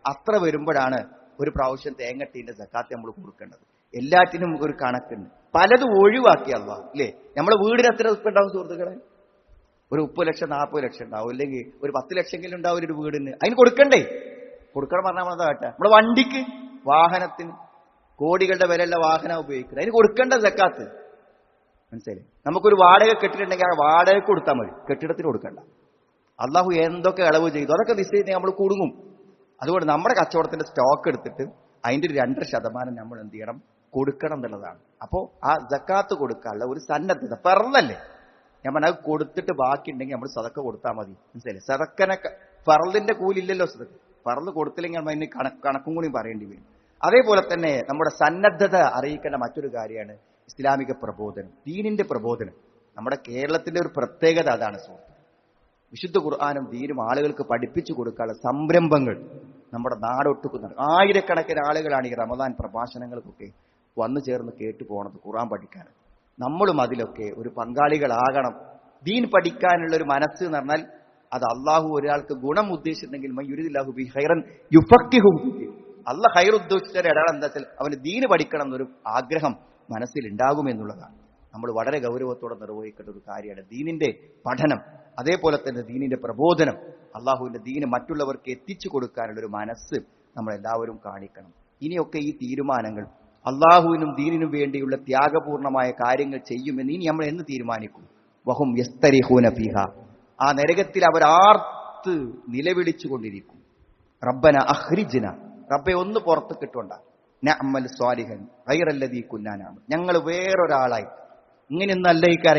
അത്ര വരുമ്പോഴാണ് ഒരു പ്രാവശ്യം തേങ്ങട്ടീന്റെ സക്കാത്ത് നമ്മൾ കൊടുക്കേണ്ടത്. എല്ലാറ്റിനും ഒരു കണക്കുണ്ട്. പലതും ഒഴിവാക്കിയല്ല അല്ലേ? നമ്മളെ വീടിന് എത്ര ഉപ്പ് ഉണ്ടാവും സുഹൃത്തുക്കളെ? ഒരു 30 ലക്ഷം 40 ലക്ഷം ഉണ്ടാവും. അല്ലെങ്കിൽ ഒരു 10 ലക്ഷമെങ്കിലും ഉണ്ടാവും ഒരു വീടിന്. അതിന് കൊടുക്കണ്ടേ? കൊടുക്കണം പറഞ്ഞാൽ എന്താ കേട്ടെ? നമ്മുടെ വണ്ടിക്ക്, വാഹനത്തിന് കോടികളുടെ വിലയുള്ള വാഹനം ഉപയോഗിക്കുന്നത്, അതിന് കൊടുക്കേണ്ട സക്കാത്ത്. മനസ്സിലായി? നമുക്കൊരു വാടക കെട്ടിട്ടുണ്ടെങ്കിൽ ആ വാടക കൊടുത്താൽ മതി, കെട്ടിടത്തിന് കൊടുക്കണ്ട. അള്ളാഹു എന്തൊക്കെ ഇളവ് ചെയ്തു അതൊക്കെ നിശ്ചയിച്ച് നമ്മൾ കുടുങ്ങും. അതുകൊണ്ട് നമ്മുടെ കച്ചവടത്തിന്റെ സ്റ്റോക്ക് എടുത്തിട്ട് അതിന്റെ ഒരു 2% നമ്മൾ എന്ത് ചെയ്യണം? കൊടുക്കണം എന്നുള്ളതാണ്. അപ്പോ ആ സക്കാത്ത് കൊടുക്കാനുള്ള ഒരു സന്നദ്ധത ഫർളല്ലേ. ഞാൻ പറഞ്ഞ അത് കൊടുത്തിട്ട് ബാക്കി ഉണ്ടെങ്കിൽ നമ്മൾ സദക്ക കൊടുത്താൽ മതി. മനസ്സിലായി? സദക്കനെ ഫർളിന്റെ കൂലില്ലല്ലോ സദക്ക. ഫർള് കൊടുത്തില്ലെങ്കിൽ നമ്മൾ അതിന് കണക്കും കൂടി പറയേണ്ടി വരും. അതേപോലെ തന്നെ നമ്മുടെ സന്നദ്ധത അറിയിക്കേണ്ട മറ്റൊരു കാര്യമാണ് ഇസ്ലാമിക പ്രബോധനം, ദീനിന്റെ പ്രബോധനം. നമ്മുടെ കേരളത്തിന്റെ ഒരു പ്രത്യേകത അതാണ് സുഹൃത്ത്. വിശുദ്ധ ഖുർആനും ദീനും ആളുകൾക്ക് പഠിപ്പിച്ചു കൊടുക്കാനുള്ള സംരംഭങ്ങൾ നമ്മുടെ നാടൊട്ടുക്കുന്നുണ്ട്. ആയിരക്കണക്കിന് ആളുകളാണ് ഈ റമദാൻ പ്രഭാഷണങ്ങൾക്കൊക്കെ വന്നു ചേർന്ന് കേട്ടു പോണത് ഖുർആൻ പഠിക്കാൻ. നമ്മളും അതിലൊക്കെ ഒരു പങ്കാളികളാകണം. ദീൻ പഠിക്കാനുള്ള ഒരു മനസ്സ് എന്ന് പറഞ്ഞാൽ അത് അള്ളാഹു ഒരാൾക്ക് ഗുണം ഉദ്ദേശിച്ചിട്ടുണ്ടെങ്കിൽ മയ്യുരിദില്ലാഹു ബിഹി ഖൈറൻ യുഫഖിഹു ഫിദ്ദീൻ. അള്ളാഹ് ഖൈർ ഉദ്ദേശിച്ച ഒരാൾ എന്താ വെച്ചാൽ അവന് ദീന് പഠിക്കണം എന്നൊരു ആഗ്രഹം മനസ്സിൽ ഉണ്ടാകുമെന്നുള്ളതാണ്. നമ്മൾ വളരെ ഗൗരവത്തോടെ നിർവഹിക്കേണ്ട ഒരു കാര്യമാണ് ദീനിന്റെ പഠനം. അതേപോലെ തന്നെ ദീനിന്റെ പ്രബോധനം, അള്ളാഹുവിന്റെ ദീന് മറ്റുള്ളവർക്ക് എത്തിച്ചു കൊടുക്കാനുള്ള ഒരു മനസ്സ് നമ്മൾ എല്ലാവരും കാണിക്കണം. ഇനിയൊക്കെ ഈ തീരുമാനങ്ങൾ അള്ളാഹുവിനും ദീനിനും വേണ്ടിയുള്ള ത്യാഗപൂർണമായ കാര്യങ്ങൾ ചെയ്യുമെന്ന് ഇനി നമ്മൾ എന്ന് തീരുമാനിക്കും? വഹും യസ്തരിഹൂന ഫീഹ, ആ നരകത്തിൽ അവരാർത്ത് നിലവിളിച്ചുകൊണ്ടിരിക്കും. റബ്ബന അഖ്രിജ്ന, റബ്ബെ ഒന്ന് പുറത്ത് കിട്ടുണ്ട, നഅമൽ സ്വാലിഹൻ ഗൈറല്ലദീ കുന്നാ നഅമൽ, ഞങ്ങൾ വേറൊരാളായി ഇങ്ങനെയൊന്നല്ല ഈ കര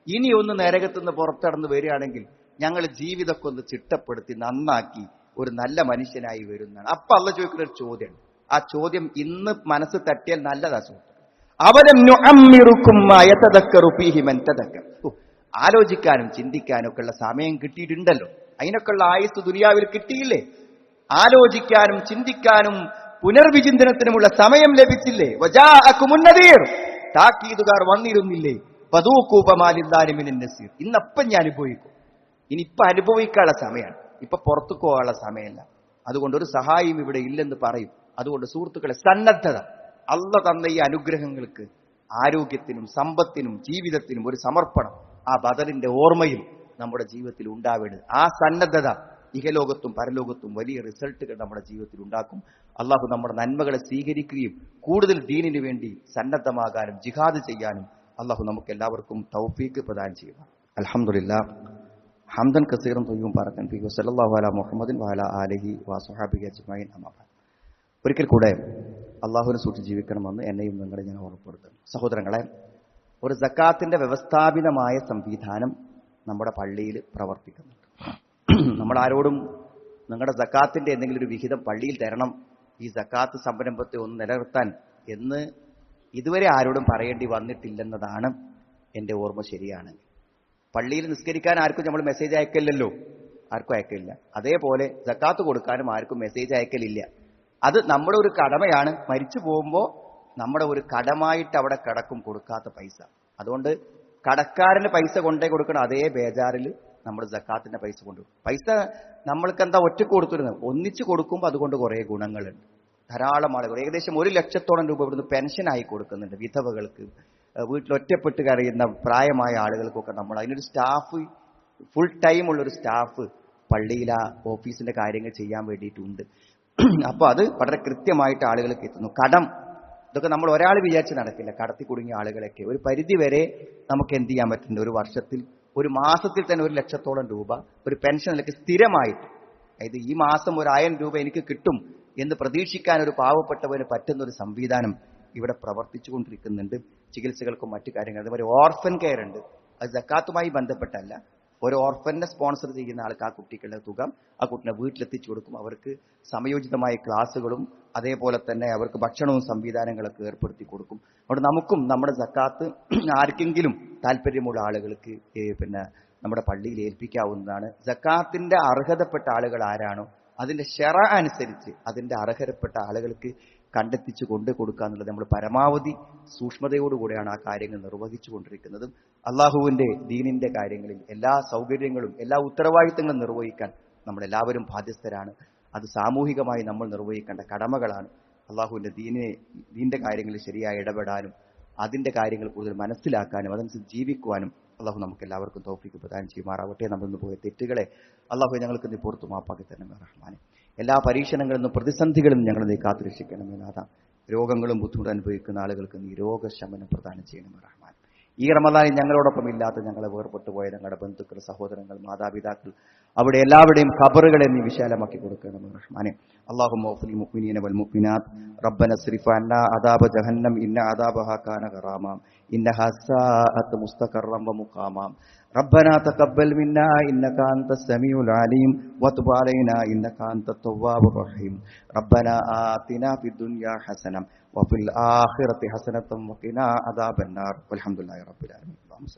ഇനി ഒന്ന് നരകത്തുനിന്ന് പുറത്തിടന്ന് വരികയാണെങ്കിൽ ഞങ്ങൾ ജീവിതമൊക്കെ ഒന്ന് ചിട്ടപ്പെടുത്തി നന്നാക്കി ഒരു നല്ല മനുഷ്യനായി വരുന്നതാണ്. അപ്പൊ അള്ളാഹ് ചോദിക്കുന്ന ഒരു ചോദ്യമാണ്. ആ ചോദ്യം ഇന്ന് മനസ്സ് തട്ടിയാൽ നല്ലതാ സുഹൃത്ത്. അവലം നുഅമ്മിറുക്കും മാ യതദക്കറു ഫീഹി മൻ തദക്കർ. ആലോചിക്കാനും ചിന്തിക്കാനും ഒക്കെ ഉള്ള സമയം കിട്ടിയിട്ടുണ്ടല്ലോ. അതിനൊക്കെയുള്ള ആയുസ് ദുനിയാവിൽ കിട്ടിയില്ലേ? ആലോചിക്കാനും ചിന്തിക്കാനും പുനർവിചിന്തനത്തിനുമുള്ള സമയം ലഭിച്ചില്ലേ? വജാഅകുമുൻ നദീർ, താക്കീതുകാർ വന്നിരുന്നില്ലേ? ഫദൂഖൂ ഫമാ ലിദ്ദാലിമിൻ നസീർ. ഇന്നപ്പം ഞാൻ അനുഭവിക്കും. ഇനിയിപ്പൊ അനുഭവിക്കാനുള്ള സമയമാണ്, ഇപ്പൊ പുറത്തു പോകാനുള്ള സമയമല്ല. അതുകൊണ്ട് ഒരു സഹായം ഇവിടെ ഇല്ലെന്ന് പറയും. അതുകൊണ്ട് സുഹൃത്തുക്കളെ, സന്നദ്ധത, അള്ളാഹ് തന്ന ഈ അനുഗ്രഹങ്ങൾക്ക്, ആരോഗ്യത്തിനും സമ്പത്തിനും ജീവിതത്തിനും ഒരു സമർപ്പണം ആ ബദറിന്റെ ഓർമ്മയിൽ നമ്മുടെ ജീവിതത്തിൽ ഉണ്ടാവേണ്ടത്. ആ സന്നദ്ധത ഇഹലോകത്തും പരലോകത്തും വലിയ റിസൾട്ടുകൾ നമ്മുടെ ജീവിതത്തിൽ ഉണ്ടാക്കും. അള്ളാഹു നമ്മുടെ നന്മകളെ സ്വീകരിക്കുകയും കൂടുതൽ ദീനിനു വേണ്ടി സന്നദ്ധമാകാനും ജിഹാദ് ചെയ്യാനും അള്ളാഹു നമുക്ക് എല്ലാവർക്കും തൗഫീഖ് പ്രദാനം ചെയ്യുക. അൽഹംദുലില്ലാഹ് ഹംദൻ കസീറൻ ത്വയ്യിബൻ ബാറകൻ ഫീഹി വസല്ലല്ലാഹു അലാ മുഹമ്മദിൻ വഅലാ ആലിഹി വസഹബിഹി അജ്മഈൻ. അമ്മാ ബഅദ്. ഒരിക്കൽ കൂടെ അള്ളാഹുവിനെ സൂക്ഷിച്ച് ജീവിക്കണമെന്ന് എന്നെയും നിങ്ങളെ ഞാൻ ഓർമ്മപ്പെടുത്തുന്നു. സഹോദരങ്ങളെ, ഒരു സക്കാത്തിന്റെ വ്യവസ്ഥാപിതമായ സംവിധാനം നമ്മുടെ പള്ളിയിൽ പ്രവർത്തിക്കുന്നുണ്ട്. നമ്മൾ ആരോടും നിങ്ങളുടെ സക്കാത്തിന്റെ എന്തെങ്കിലും ഒരു വിഹിതം പള്ളിയിൽ തരണം, ഈ സക്കാത്ത് സംരംഭത്തെ ഒന്ന് നിലനിർത്താൻ എന്ന് ഇതുവരെ ആരോടും പറയേണ്ടി വന്നിട്ടില്ലെന്നതാണ് എൻ്റെ ഓർമ്മ ശരിയാണ്. പള്ളിയിൽ നിസ്കരിക്കാൻ ആർക്കും നമ്മൾ മെസ്സേജ് അയക്കില്ലല്ലോ, ആർക്കും അയക്കില്ല. അതേപോലെ സക്കാത്ത് കൊടുക്കാനും ആർക്കും മെസ്സേജ് അയക്കലില്ല. അത് നമ്മുടെ ഒരു കടമയാണ്. മരിച്ചു പോകുമ്പോൾ നമ്മുടെ ഒരു കടമായിട്ട് അവിടെ കിടക്കും കൊടുക്കാത്ത പൈസ. അതുകൊണ്ട് കടക്കാരന് പൈസ കൊണ്ടേ കൊടുക്കണം, അതേ ബേജാറിൽ നമ്മൾ സക്കാത്തിന്റെ പൈസ കൊണ്ടുപോകും. പൈസ നമ്മൾക്ക് എന്താ ഒറ്റക്ക് കൊടുത്തിരുന്നത്, ഒന്നിച്ച് കൊടുക്കുമ്പോൾ അതുകൊണ്ട് കുറേ ഗുണങ്ങളുണ്ട്. ധാരാളം ആളുകൾ ഏകദേശം 1 ലക്ഷത്തോളം രൂപ ഇവിടുന്ന് പെൻഷനായി കൊടുക്കുന്നുണ്ട്. വിധവകൾക്ക്, വീട്ടിൽ ഒറ്റപ്പെട്ട് കഴിയുന്ന പ്രായമായ ആളുകൾക്കൊക്കെ നമ്മൾ അതിനൊരു സ്റ്റാഫ്, ഫുൾ ടൈം ഉള്ളൊരു സ്റ്റാഫ് പള്ളിയിലെ ഓഫീസിന്റെ കാര്യങ്ങൾ ചെയ്യാൻ വേണ്ടിയിട്ടുണ്ട്. അപ്പോൾ അത് വളരെ കൃത്യമായിട്ട് ആളുകൾക്ക് എത്തുന്നു. കടം, ഇതൊക്കെ നമ്മൾ ഒരാൾ വിചാരിച്ച് നടക്കില്ല. കടത്തി കുടുങ്ങിയ ആളുകളൊക്കെ ഒരു പരിധി വരെ നമുക്ക് എന്ത് ചെയ്യാൻ പറ്റുന്നുണ്ട്, ഒരു വർഷത്തിൽ, ഒരു മാസത്തിൽ തന്നെ 1 ലക്ഷത്തോളം രൂപ ഒരു പെൻഷനിലേക്ക് സ്ഥിരമായിട്ട്, അതായത് ഈ മാസം 1000 രൂപ എനിക്ക് കിട്ടും എന്ന് പ്രതീക്ഷിക്കാൻ ഒരു പാവപ്പെട്ടവന് പറ്റുന്ന ഒരു സംവിധാനം ഇവിടെ പ്രവർത്തിച്ചുകൊണ്ടിരിക്കുന്നുണ്ട്. ചികിത്സകൾക്കും മറ്റു കാര്യങ്ങൾ. അതുപോലെ ഓർഫൻ കെയർ ഉണ്ട്. അത് സക്കാത്തുമായി ബന്ധപ്പെട്ടല്ല. ഒരു ഓർഫനെ സ്പോൺസർ ചെയ്യുന്ന ആൾക്ക് ആ കുട്ടികളുടെ തുക ആ കുട്ടിനെ വീട്ടിലെത്തിച്ചു കൊടുക്കും. അവർക്ക് സമയോചിതമായ ക്ലാസ്സുകളും അതേപോലെ തന്നെ അവർക്ക് ഭക്ഷണവും സംവിധാനങ്ങളൊക്കെ ഏർപ്പെടുത്തി കൊടുക്കും. അതുകൊണ്ട് നമുക്കും നമ്മുടെ സക്കാത്ത് ആർക്കെങ്കിലും താല്പര്യമുള്ള ആളുകൾക്ക് നമ്മുടെ പള്ളിയിൽ ഏൽപ്പിക്കാവുന്നതാണ്. സക്കാത്തിന്റെ അർഹതപ്പെട്ട ആളുകൾ ആരാണോ അതിന്റെ ശറ അനുസരിച്ച് അതിന്റെ അർഹതപ്പെട്ട ആളുകൾക്ക് കണ്ടെത്തിച്ചു കൊണ്ട് കൊടുക്കുക എന്നുള്ളത് നമ്മൾ പരമാവധി സൂക്ഷ്മതയോടുകൂടിയാണ് ആ കാര്യങ്ങൾ നിർവഹിച്ചു കൊണ്ടിരിക്കുന്നതും. അള്ളാഹുവിന്റെ ദീനിന്റെ കാര്യങ്ങളിൽ എല്ലാ സൗകര്യങ്ങളും എല്ലാ ഉത്തരവാദിത്തങ്ങളും നിർവഹിക്കാൻ നമ്മളെല്ലാവരും ബാധ്യസ്ഥരാണ്. അത് സാമൂഹികമായി നമ്മൾ നിർവഹിക്കേണ്ട കടമകളാണ്. അള്ളാഹുവിന്റെ ദീനിന്റെ കാര്യങ്ങളിൽ ശരിയായി ഇടപെടാനും അതിന്റെ കാര്യങ്ങൾ കൂടുതൽ മനസ്സിലാക്കാനും അതനുസരിച്ച് ജീവിക്കുവാനും അള്ളാഹു നമുക്ക് എല്ലാവർക്കും തൗഫീഖ് പ്രദാനം ചെയ്യുമാറാവട്ടെ. നമ്മളിന്ന് പോയ തെറ്റുകളെ അള്ളാഹു ഞങ്ങൾക്ക് നീ പുറത്തു മാപ്പാക്കി തരണമേ റഹ്മാനെ. എല്ലാ പരീക്ഷണങ്ങളിൽ നിന്നും പ്രതിസന്ധികളിൽ ഞങ്ങൾ നീ കാത്തുരക്ഷിക്കണമേ നാഥ. രോഗങ്ങളും ബുദ്ധിമുട്ട് അനുഭവിക്കുന്ന ആളുകൾക്ക് നീ രോഗശമനം പ്രദാനം ചെയ്യണമേ റഹ്മാൻ. ഈ റമദാനിൽ ഞങ്ങളോടൊപ്പം ഇല്ലാത്ത ഞങ്ങളെ വേർപെട്ടു പോയ ഞങ്ങളുടെ ബന്ധുക്കൾ, സഹോദരങ്ങൾ, മാതാപിതാക്കൾ, അവിടെ എല്ലാവരുടെയും ഖബറുകളെ നീ വിശാലമാക്കി കൊടുക്കണമേ റഹ്മാനെ. അല്ലാഹുമ്മ ഗ്ഫിർ ലിൽ മുഅ്മിനീന വൽ മുഅ്മിനാത്ത് റബ്ബന സ്രിഫ് അന്നാ അദാബ ജഹന്നം ഇന്ന അദാബഹാ കാന ഗറാമ ഇന്നഹാ സാഅത് മുസ്തഖറൻ വ മുഖാമ ربنا تقبل منا إنك أنت السميع العليم وتب علينا إنك أنت التواب الرحيم ربنا آتنا في الدنيا حسنة وفي الآخرة حسنة وقنا عذاب النار والحمد لله رب العالمين.